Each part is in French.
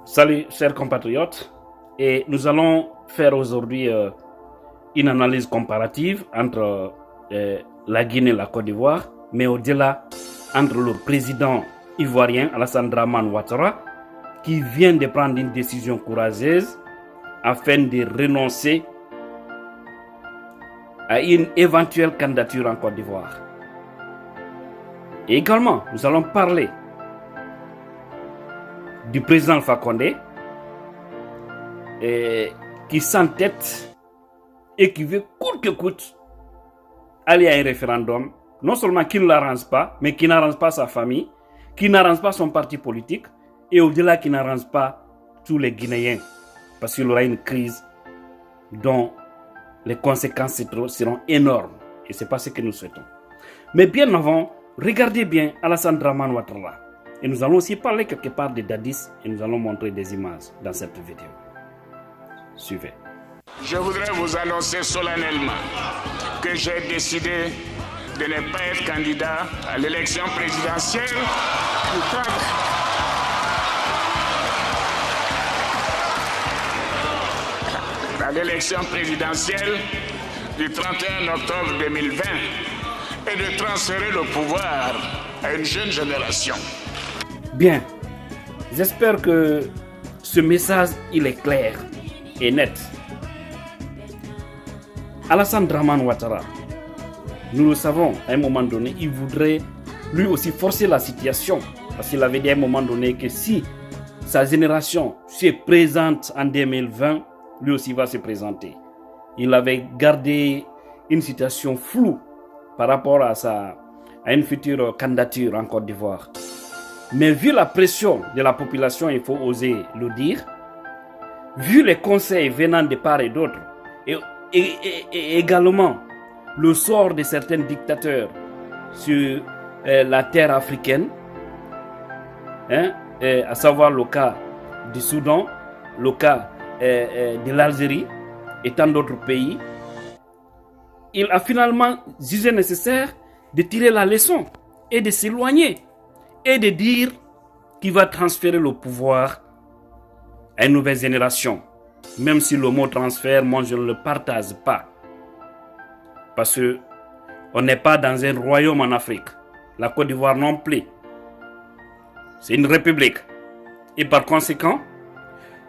Salut chers compatriotes, et nous allons faire aujourd'hui une analyse comparative entre la Guinée et la Côte d'Ivoire, mais au-delà entre le président ivoirien Alassane Dramane Ouattara qui vient de prendre une décision courageuse afin de renoncer à une éventuelle candidature en Côte d'Ivoire. Et également, nous allons parler du président Alpha Condé qui s'entête et qui veut coûte que coûte aller à un référendum, non seulement qui ne l'arrange pas, mais qui n'arrange pas sa famille, qui n'arrange pas son parti politique et au-delà qui n'arrange pas tous les Guinéens, parce qu'il y aura une crise dont les conséquences seront énormes et ce n'est pas ce que nous souhaitons. Mais bien avant, regardez bien Alassane Dramane Ouattara. Et nous allons aussi parler quelque part de Dadis et nous allons montrer des images dans cette vidéo. Suivez. Je voudrais vous annoncer solennellement que j'ai décidé de ne pas être candidat à l'élection présidentielle du 30. À l'élection présidentielle du 31 octobre 2020 et de transférer le pouvoir à une jeune génération. Bien, j'espère que ce message il est clair et net. Alassane Dramane Ouattara, nous le savons, à un moment donné, il voudrait lui aussi forcer la situation. Parce qu'il avait dit à un moment donné que si sa génération se présente en 2020, lui aussi va se présenter. Il avait gardé une situation floue par rapport à une future candidature en Côte d'Ivoire. Mais vu la pression de la population, il faut oser le dire, vu les conseils venant de part et d'autre, et également le sort de certains dictateurs sur la terre africaine, à savoir le cas du Soudan, le cas de l'Algérie et tant d'autres pays, il a finalement jugé nécessaire de tirer la leçon et de s'éloigner et de dire qu'il va transférer le pouvoir à une nouvelle génération. Même si le mot transfert, moi je ne le partage pas. Parce qu'on n'est pas dans un royaume en Afrique. La Côte d'Ivoire non plus. C'est une république. Et par conséquent,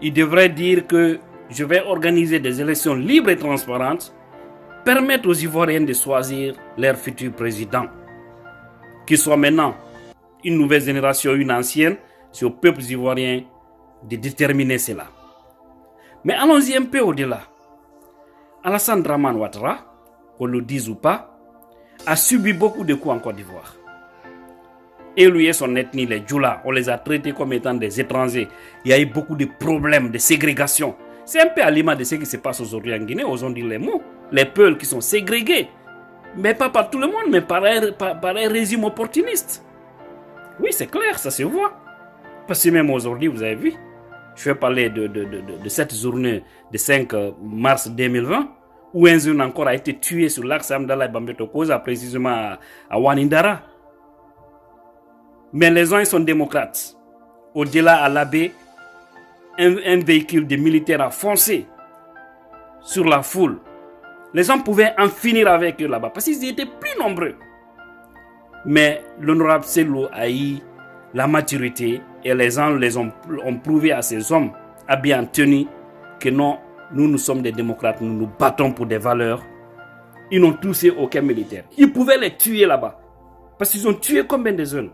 il devrait dire que je vais organiser des élections libres et transparentes, permettre aux Ivoiriens de choisir leur futur président. Qu'il soit maintenant une nouvelle génération ou une ancienne, c'est aux peuples ivoiriens de déterminer cela. Mais allons-y un peu au-delà. Alassane Dramane Ouattara, qu'on le dise ou pas, a subi beaucoup de coups en Côte d'Ivoire. Et lui et son ethnie, les Djoula, on les a traités comme étant des étrangers. Il y a eu beaucoup de problèmes de ségrégation. C'est un peu à l'image de ce qui se passe aujourd'hui en Guinée. Aujourd'hui, les mots, les peuples qui sont ségrégés. Mais pas par tout le monde, mais par un régime opportuniste. Oui, c'est clair, ça se voit. Parce que même aujourd'hui, vous avez vu, je vais parler de cette journée de 5 mars 2020, où un jeune encore a été tué sur l'axe Amdala Bambeto Koza, précisément à Wanindara. Mais les gens ils sont démocrates. Au-delà à l'abbé, un véhicule de militaires a foncé sur la foule. Les gens pouvaient en finir avec eux là-bas, parce qu'ils étaient plus nombreux. Mais l'honorable Selou a eu la maturité et les gens ont prouvé à ces hommes habillés en tenue que non, nous sommes des démocrates, nous nous battons pour des valeurs. Ils n'ont touché aucun militaire. Ils pouvaient les tuer là-bas parce qu'ils ont tué combien de jeunes.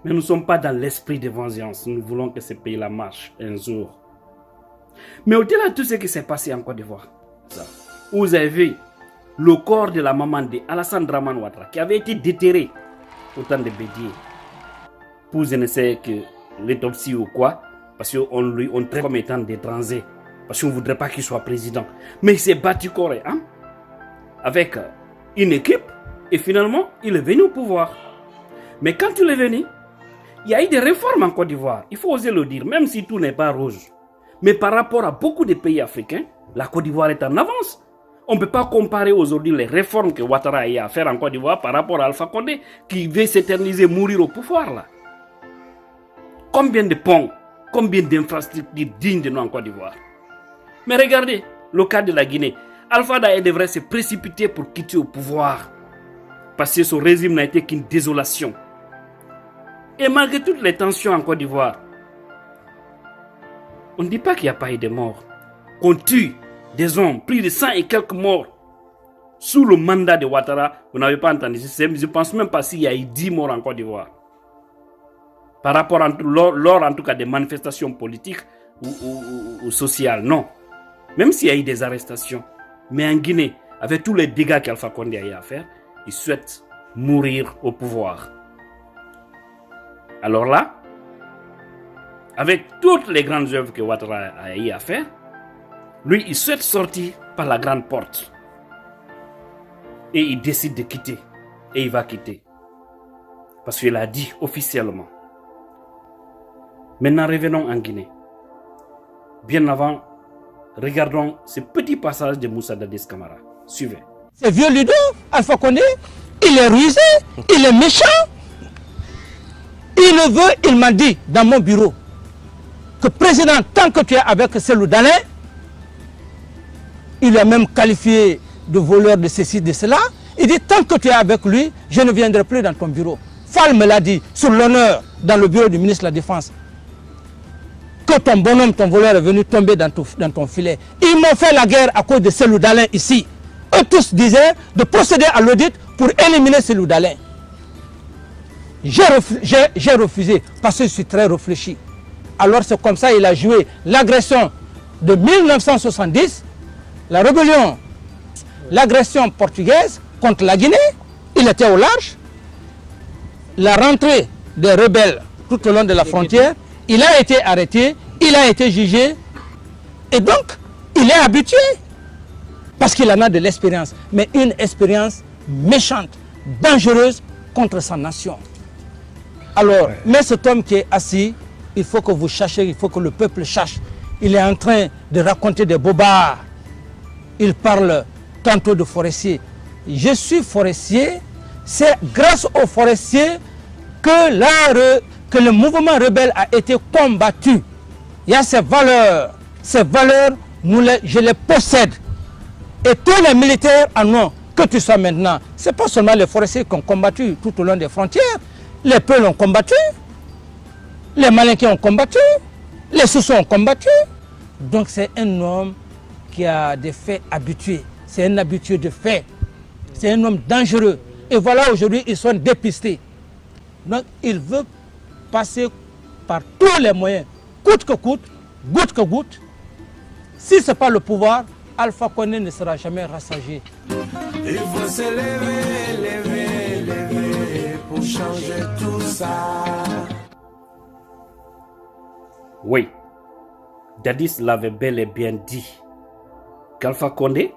Mais nous ne sommes pas dans l'esprit de vengeance. Nous voulons que ce pays-là marche un jour. Mais au-delà de tout ce qui s'est passé en Côte d'Ivoire, vous avez vu le corps de la maman de Alassane Dramane Ouattara qui avait été déterré au temps de Bédié pour je ne sais que l'autopsie ou quoi, parce qu'on traite comme étant d'étranger, parce qu'on ne voudrait pas qu'il soit président. Mais il s'est battu corps et âme avec une équipe et finalement il est venu au pouvoir. Mais quand il est venu, il y a eu des réformes en Côte d'Ivoire, il faut oser le dire, même si tout n'est pas rose. Mais par rapport à beaucoup de pays africains, la Côte d'Ivoire est en avance. On ne peut pas comparer aujourd'hui les réformes que Ouattara a à faire en Côte d'Ivoire par rapport à Alpha Condé qui veut s'éterniser, mourir au pouvoir là. Combien de ponts Combien d'infrastructures dignes de nous en Côte d'Ivoire? Mais regardez, le cas de la Guinée. Alpha Daye devrait se précipiter pour quitter au pouvoir. Parce que son régime n'a été qu'une désolation. Et malgré toutes les tensions en Côte d'Ivoire, on ne dit pas qu'il n'y a pas eu de morts. On tue des hommes, plus de 100 et quelques morts. Sous le mandat de Ouattara, vous n'avez pas entendu. Je ne pense même pas s'il y a eu 10 morts en Côte d'Ivoire. Par rapport lors en tout cas des manifestations politiques ou sociales, non. Même s'il y a eu des arrestations. Mais en Guinée, avec tous les dégâts qu'Alpha Condé a eu à faire, il souhaite mourir au pouvoir. Alors là, avec toutes les grandes œuvres que Ouattara a eu à faire, lui, il souhaite sortir par la grande porte. Et il décide de quitter. Et il va quitter. Parce qu'il a dit officiellement. Maintenant, revenons en Guinée. Bien avant, regardons ce petit passage de Moussa Dadis Camara. Suivez. Ce vieux Ludo, Alpha Condé, il est rusé, il est méchant. Il veut, il m'a dit dans mon bureau, que président, tant que tu es avec Cellou Dalein, il a même qualifié de voleur de ceci, de cela. Il dit, tant que tu es avec lui, je ne viendrai plus dans ton bureau. Fall me l'a dit, sur l'honneur, dans le bureau du ministre de la Défense, que ton bonhomme, ton voleur est venu tomber dans ton filet. Ils m'ont fait la guerre à cause de Cellou Dalein ici. Eux tous disaient de procéder à l'audit pour éliminer Cellou Dalein. J'ai refusé parce que je suis très réfléchi. Alors c'est comme ça qu'il a joué l'agression de 1970, la rébellion, l'agression portugaise contre la Guinée. Il était au large. La rentrée des rebelles tout au long de la frontière. Il a été arrêté, il a été jugé. Et donc, il est habitué. Parce qu'il en a de l'expérience. Mais une expérience méchante, dangereuse contre sa nation. Alors, mais cet homme qui est assis, il faut que vous cherchiez, il faut que le peuple cherche. Il est en train de raconter des bobards. Il parle tantôt de forestier. Je suis forestier, c'est grâce aux forestiers que le mouvement rebelle a été combattu. Il y a ces valeurs, je les possède. Et tous les militaires en ont, que tu sois maintenant. Ce n'est pas seulement les forestiers qui ont combattu tout au long des frontières. Les Peuls ont combattu, les Malinqués ont combattu, les Soussous ont combattu. Donc c'est un homme qui a des faits habitués. C'est un habitué de faits. C'est un homme dangereux. Et voilà, aujourd'hui, ils sont dépistés. Donc il veut passer par tous les moyens, coûte que coûte, goutte que goutte. Si ce n'est pas le pouvoir, Alpha Condé ne sera jamais rassasié. Il faut se lever pour changer tout ça. Oui, Dadis l'avait bel et bien dit qu'Alpha Condé,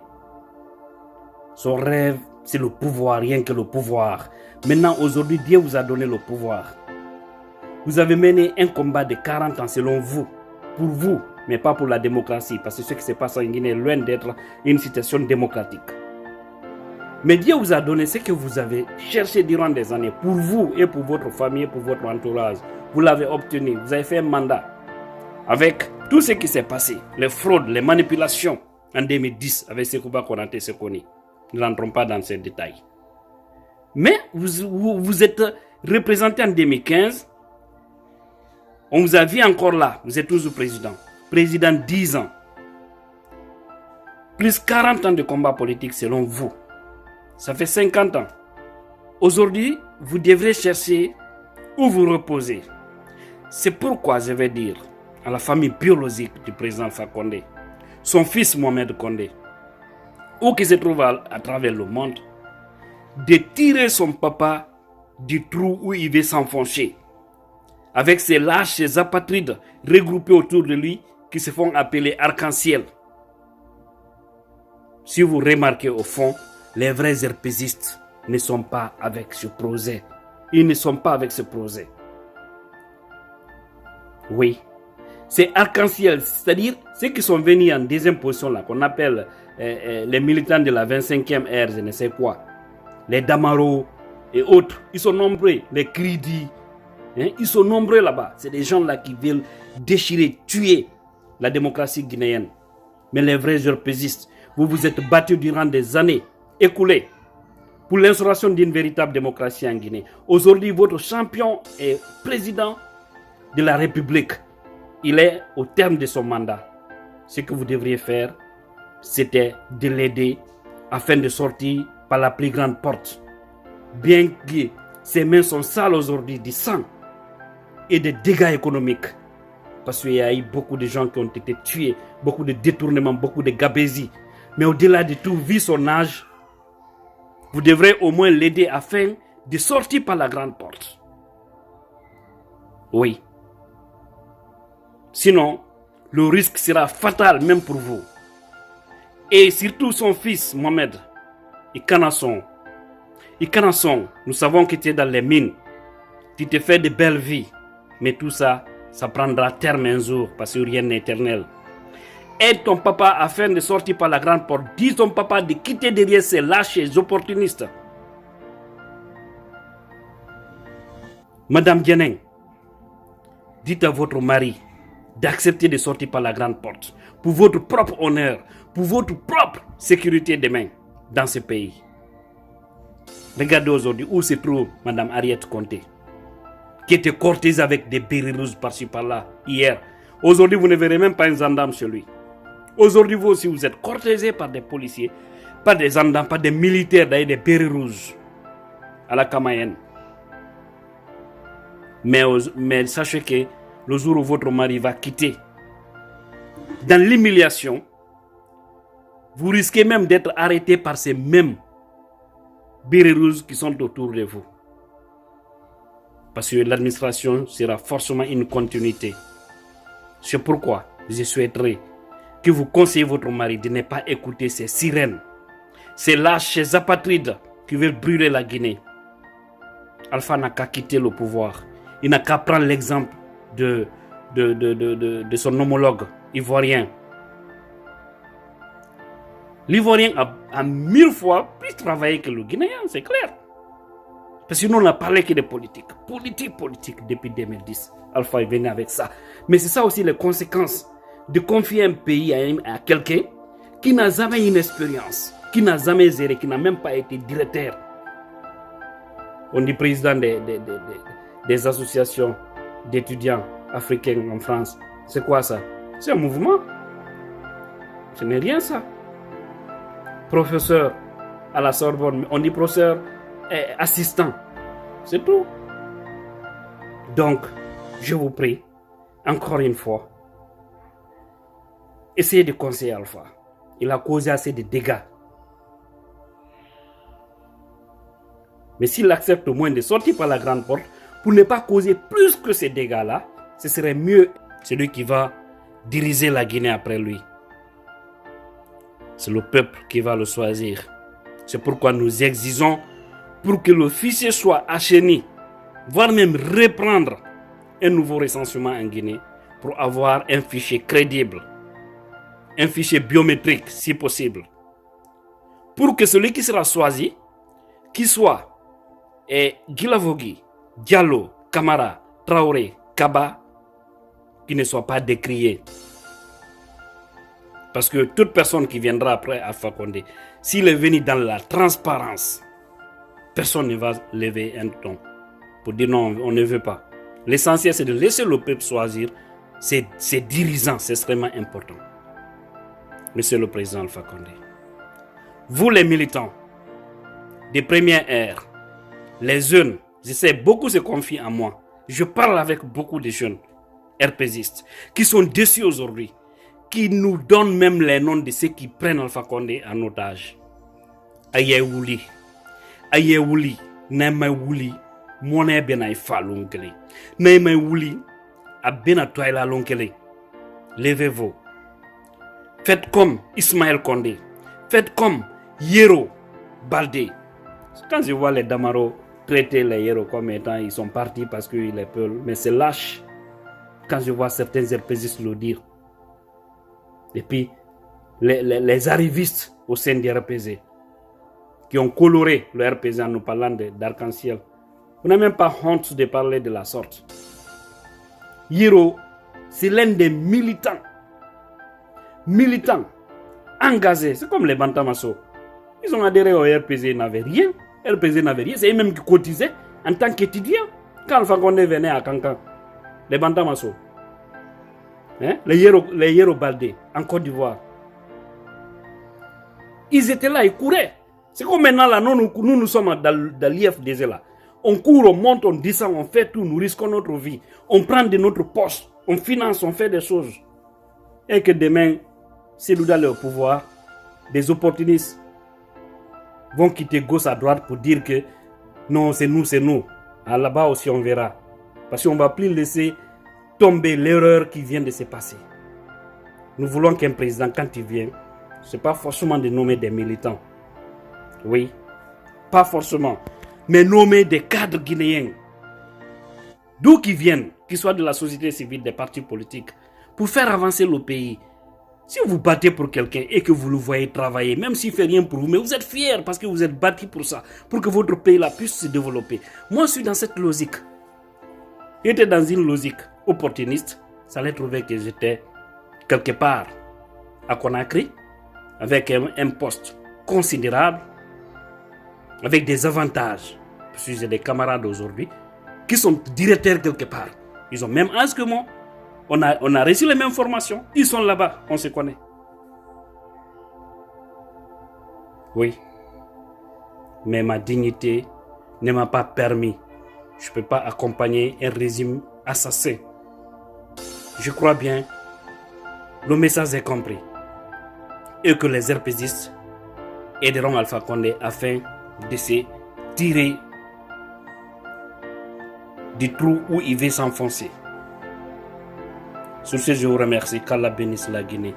son rêve, c'est le pouvoir, rien que le pouvoir. Maintenant, aujourd'hui, Dieu vous a donné le pouvoir. Vous avez mené un combat de 40 ans selon vous, pour vous, mais pas pour la démocratie, parce que ce qui se passe en Guinée est loin d'être une situation démocratique. Mais Dieu vous a donné ce que vous avez cherché durant des années, pour vous et pour votre famille, pour votre entourage. Vous l'avez obtenu, vous avez fait un mandat. Avec tout ce qui s'est passé, les fraudes, les manipulations, en 2010, avec Sekouba Konaté Sekoni. Nous n'entrons pas dans ces détails. Mais vous êtes représenté en 2015. On vous a vu encore là. Vous êtes toujours président. Président 10 ans. Plus 40 ans de combat politique selon vous. Ça fait 50 ans. Aujourd'hui, vous devrez chercher où vous reposer. C'est pourquoi je vais dire à la famille biologique du président Alpha Condé, son fils Mohamed Condé, où qu'il se trouve à travers le monde, de tirer son papa du trou où il veut s'enfoncer. Avec ces lâches, ces apatrides regroupés autour de lui qui se font appeler arc-en-ciel. Si vous remarquez au fond, les vrais herpésistes ne sont pas avec ce projet. Ils ne sont pas avec ce projet. Oui, c'est arc-en-ciel, c'est-à-dire ceux qui sont venus en deuxième position, là, qu'on appelle les militants de la 25e ère, je ne sais quoi, les Damaro et autres, ils sont nombreux, les Kridi, Hein? Ils sont nombreux là-bas. C'est des gens là qui veulent déchirer, tuer la démocratie guinéenne. Mais les vrais RPGistes, vous vous êtes battus durant des années écoulées pour l'instauration d'une véritable démocratie en Guinée. Aujourd'hui, votre champion est président de la République. Il est au terme de son mandat. Ce que vous devriez faire, c'était de l'aider afin de sortir par la plus grande porte. Bien que ses mains sont sales aujourd'hui du sang et des dégâts économiques. Parce qu'il y a eu beaucoup de gens qui ont été tués, beaucoup de détournements, beaucoup de gabésies. Mais au-delà de tout, vu son âge, vous devrez au moins l'aider afin de sortir par la grande porte. Oui. Sinon, le risque sera fatal même pour vous. Et surtout son fils, Mohamed, Ikanasson. Ikanasson, nous savons que tu es dans les mines. Tu te fais de belles vies. Mais tout ça, ça prendra terme un jour parce que rien n'est éternel. Aide ton papa afin de sortir par la grande porte. Dis ton papa de quitter derrière ces lâches et opportunistes. Madame Dianeng, dites à votre mari d'accepter de sortir par la grande porte pour votre propre honneur, pour votre propre sécurité demain dans ce pays. Regardez aujourd'hui où se trouve Madame Ariette Conté, qui était courtisée avec des bérets rouges par-ci par-là hier. Aujourd'hui, vous ne verrez même pas un gendarme chez lui. Aujourd'hui, vous aussi, vous êtes courtisés par des policiers, pas des gendarmes, pas des militaires, d'ailleurs des bérets rouges à la Kamayenne. Mais sachez que le jour où votre mari va quitter, dans l'humiliation, vous risquez même d'être arrêté par ces mêmes bérets rouges qui sont autour de vous. Parce que l'administration sera forcément une continuité. C'est pourquoi je souhaiterais que vous conseillez votre mari de ne pas écouter ces sirènes, ces lâches, ces apatrides qui veulent brûler la Guinée. Alpha n'a qu'à quitter le pouvoir. Il n'a qu'à prendre l'exemple de son homologue ivoirien. L'Ivoirien a 1000 fois plus travaillé que le Guinéen, c'est clair. Parce que nous, on n'a parlé que de politique. Politique depuis 2010. Alpha est venu avec ça. Mais c'est ça aussi les conséquences de confier un pays à quelqu'un qui n'a jamais une expérience, qui n'a jamais géré, qui n'a même pas été directeur. On dit président des associations d'étudiants africains en France. C'est quoi ça? C'est un mouvement. Ce n'est rien ça. Professeur à la Sorbonne, on dit professeur assistant. C'est tout. Donc, je vous prie, encore une fois, essayez de conseiller Alpha. Il a causé assez de dégâts. Mais s'il accepte au moins de sortir par la grande porte, pour ne pas causer plus que ces dégâts-là, ce serait mieux celui qui va diriger la Guinée après lui. C'est le peuple qui va le choisir. C'est pourquoi nous exigeons pour que le fichier soit assaini, voire même reprendre un nouveau recensement en Guinée pour avoir un fichier crédible, un fichier biométrique si possible. Pour que celui qui sera choisi, qu'il soit Guilavogui, Diallo, Camara, Traoré, Kaba, qui ne soit pas décrié. Parce que toute personne qui viendra après Alpha Condé, s'il est venu dans la transparence, personne ne va lever un ton pour dire non, on ne veut pas. L'essentiel, c'est de laisser le peuple choisir ses dirigeants. C'est extrêmement important. Monsieur le Président Alpha Condé, vous les militants des premières ères, les jeunes, je sais, beaucoup se confient en moi. Je parle avec beaucoup de jeunes RPGistes qui sont déçus aujourd'hui, qui nous donnent même les noms de ceux qui prennent Alpha Condé en otage. Aye Wuli, Naima Wuli, Mone Benai Fa Lonkele, Naima Wuli, Abena Toila Lonkele. Levez-vous. Faites comme Ismaël Condé, faites comme Yero Baldé. Quand je vois les Damaro traiter les Yero comme étant ils sont partis parce qu'ils les peuvent, mais c'est lâche. Quand je vois certains RPGistes le dire. Et puis, les arrivistes au sein des RPG qui ont coloré le RPG en nous parlant d'arc-en-ciel. Vous n'avez même pas honte de parler de la sorte. Yero, c'est l'un des militants engagés. C'est comme les Bantamasso. Ils ont adhéré au RPZ, ils n'avaient rien. RPZ n'avait rien. C'est eux-mêmes qui cotisaient en tant qu'étudiants. Quand Alpha Condé venait à Kankan, les Bantamasso, les Yero Baldé, en Côte d'Ivoire, ils étaient là, ils couraient. C'est comme maintenant, là, nous sommes dans l'IFDZ là. On court, on monte, on descend, on fait tout, nous risquons notre vie. On prend de notre poste, on finance, on fait des choses. Et que demain, si nous allons au pouvoir, des opportunistes vont quitter gauche à droite pour dire que non, c'est nous, c'est nous. Là-bas aussi, on verra. Parce qu'on ne va plus laisser tomber l'erreur qui vient de se passer. Nous voulons qu'un président, quand il vient, ce n'est pas forcément de nommer des militants. Oui, pas forcément. Mais nommer des cadres guinéens. D'où qu'ils viennent, qu'ils soient de la société civile, des partis politiques, pour faire avancer le pays. Si vous battez pour quelqu'un et que vous le voyez travailler, même s'il ne fait rien pour vous, mais vous êtes fiers parce que vous êtes battu pour ça, pour que votre pays là puisse se développer. Moi, je suis dans cette logique. J'étais dans une logique opportuniste. Ça allait trouver que j'étais quelque part à Conakry, avec un poste considérable, avec des avantages. Parce que j'ai des camarades aujourd'hui qui sont directeurs quelque part. Ils ont même âge que moi. On a reçu les mêmes formations. Ils sont là-bas. On se connaît. Oui. Mais ma dignité ne m'a pas permis. Je ne peux pas accompagner un régime assassin. Je crois bien, le message est compris. Et que les RPZistes aideront Alpha Condé afin de se tirer du trou où il veut s'enfoncer. Sur ce, je vous remercie. Qu'Allah bénisse la Guinée.